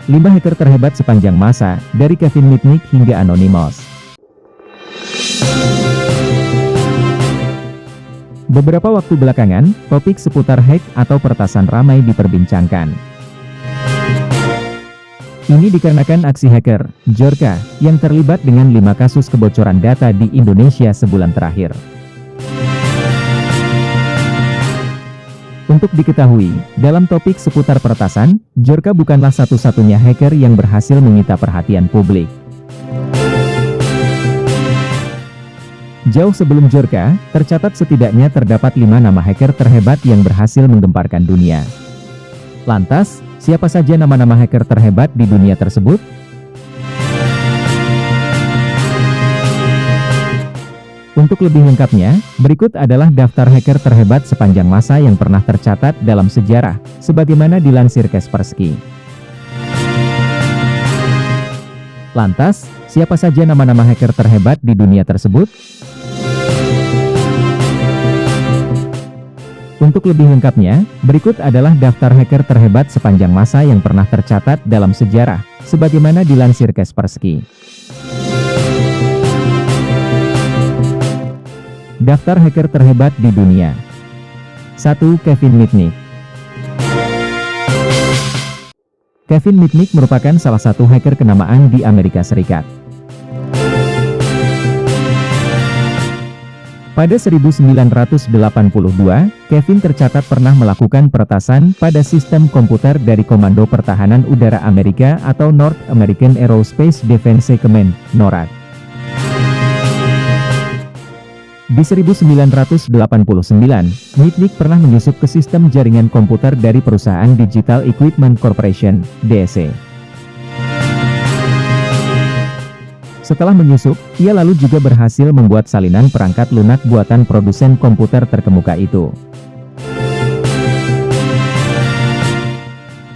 5 hacker terhebat sepanjang masa, dari Kevin Mitnick hingga Anonymous. Beberapa waktu belakangan, topik seputar hack atau peretasan ramai diperbincangkan. Ini dikarenakan aksi hacker, Djorka, yang terlibat dengan 5 kasus kebocoran data di Indonesia sebulan terakhir. Untuk diketahui, dalam topik seputar peretasan, Djorka bukanlah satu-satunya hacker yang berhasil menyita perhatian publik. Jauh sebelum Djorka, tercatat setidaknya terdapat 5 nama hacker terhebat yang berhasil menggemparkan dunia. Lantas, siapa saja nama-nama hacker terhebat di dunia tersebut? Untuk lebih lengkapnya, berikut adalah daftar hacker terhebat sepanjang masa yang pernah tercatat dalam sejarah, sebagaimana dilansir Kaspersky. Lantas, siapa saja nama-nama hacker terhebat di dunia tersebut? Untuk lebih lengkapnya, berikut adalah daftar hacker terhebat sepanjang masa yang pernah tercatat dalam sejarah, sebagaimana dilansir Kaspersky. Daftar hacker terhebat di dunia. 1. Kevin Mitnick. Kevin Mitnick merupakan salah satu hacker kenamaan di Amerika Serikat. Pada 1982, Kevin tercatat pernah melakukan peretasan pada sistem komputer dari Komando Pertahanan Udara Amerika atau North American Aerospace Defense Command, NORAD. Di 1989, Mitnick pernah menyusup ke sistem jaringan komputer dari perusahaan Digital Equipment Corporation, DEC. Setelah menyusup, ia lalu juga berhasil membuat salinan perangkat lunak buatan produsen komputer terkemuka itu.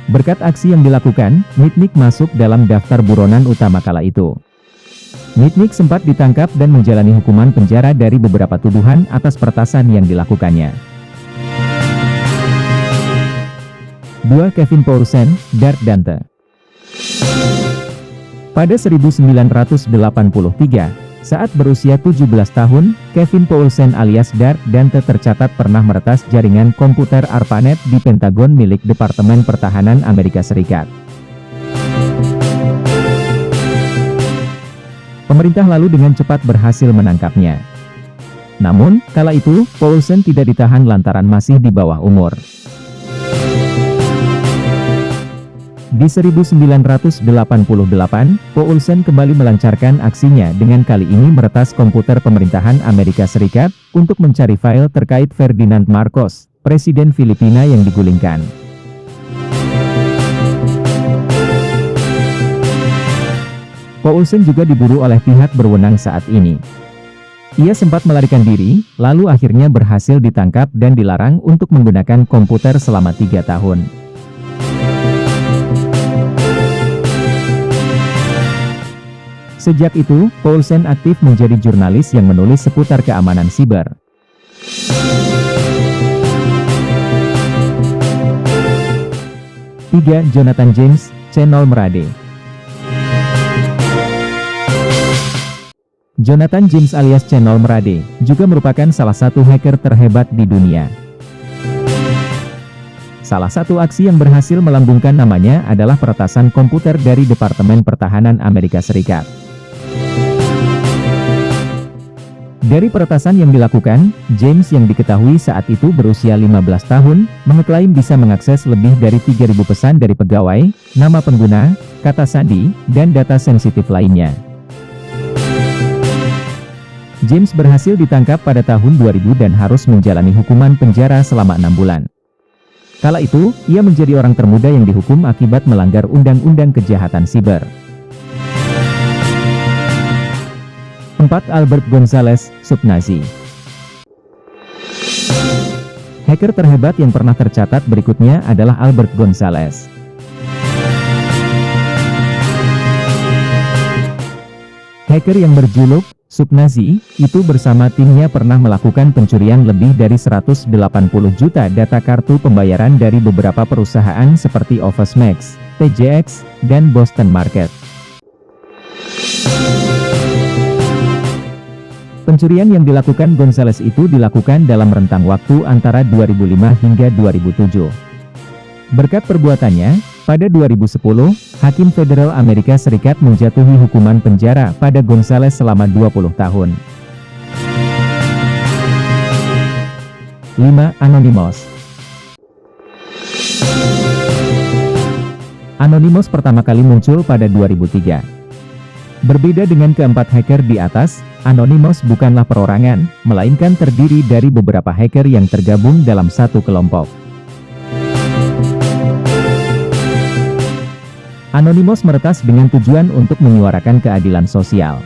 Berkat aksi yang dilakukan, Mitnick masuk dalam daftar buronan utama kala itu. Mitnick sempat ditangkap dan menjalani hukuman penjara dari beberapa tuduhan atas peretasan yang dilakukannya. 2. Kevin Poulsen, Dark Dante. Pada 1983, saat berusia 17 tahun, Kevin Poulsen alias Dark Dante tercatat pernah meretas jaringan komputer ARPANET di Pentagon milik Departemen Pertahanan Amerika Serikat. Pemerintah lalu dengan cepat berhasil menangkapnya. Namun, kala itu, Poulsen tidak ditahan lantaran masih di bawah umur. Di 1988, Poulsen kembali melancarkan aksinya dengan kali ini meretas komputer pemerintahan Amerika Serikat untuk mencari file terkait Ferdinand Marcos, Presiden Filipina yang digulingkan. Poulsen juga diburu oleh pihak berwenang saat ini. Ia sempat melarikan diri, lalu akhirnya berhasil ditangkap dan dilarang untuk menggunakan komputer selama 3 tahun. Sejak itu, Poulsen aktif menjadi jurnalis yang menulis seputar keamanan siber. 3. Jonathan James, Channel Merade. Jonathan James alias Channel Merade, juga merupakan salah satu hacker terhebat di dunia. Salah satu aksi yang berhasil melambungkan namanya adalah peretasan komputer dari Departemen Pertahanan Amerika Serikat. Dari peretasan yang dilakukan, James yang diketahui saat itu berusia 15 tahun, mengeklaim bisa mengakses lebih dari 3.000 pesan dari pegawai, nama pengguna, kata sandi, dan data sensitif lainnya. James berhasil ditangkap pada tahun 2000 dan harus menjalani hukuman penjara selama 6 bulan. Kala itu, ia menjadi orang termuda yang dihukum akibat melanggar Undang-Undang Kejahatan Siber. 4. Albert Gonzalez, Subnazi. Hacker terhebat yang pernah tercatat berikutnya adalah Albert Gonzalez. Hacker yang berjuluk Subnazi, itu bersama timnya pernah melakukan pencurian lebih dari 180 juta data kartu pembayaran dari beberapa perusahaan seperti Office Max, TJX, dan Boston Market. Pencurian yang dilakukan Gonzales itu dilakukan dalam rentang waktu antara 2005 hingga 2007. Berkat perbuatannya, pada 2010, Hakim Federal Amerika Serikat menjatuhi hukuman penjara pada Gonzales selama 20 tahun. 5. Anonymous. Anonymous pertama kali muncul pada 2003. Berbeda dengan keempat hacker di atas, Anonymous bukanlah perorangan, melainkan terdiri dari beberapa hacker yang tergabung dalam satu kelompok. Anonymous meretas dengan tujuan untuk menyuarakan keadilan sosial.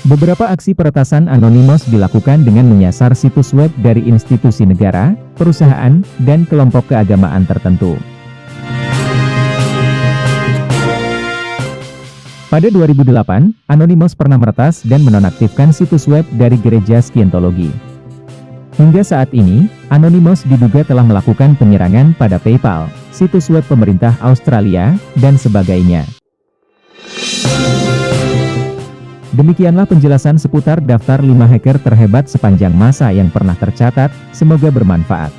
Beberapa aksi peretasan Anonymous dilakukan dengan menyasar situs web dari institusi negara, perusahaan, dan kelompok keagamaan tertentu. Pada 2008, Anonymous pernah meretas dan menonaktifkan situs web dari gereja Scientology. Hingga saat ini, Anonymous diduga telah melakukan penyerangan pada PayPal, situs web pemerintah Australia, dan sebagainya. Demikianlah penjelasan seputar daftar 5 hacker terhebat sepanjang masa yang pernah tercatat, semoga bermanfaat.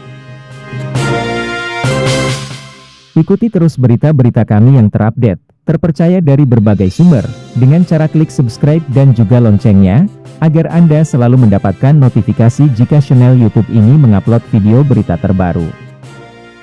Ikuti terus berita-berita kami yang terupdate, terpercaya dari berbagai sumber, dengan cara klik subscribe dan juga loncengnya, agar Anda selalu mendapatkan notifikasi jika channel YouTube ini mengupload video berita terbaru.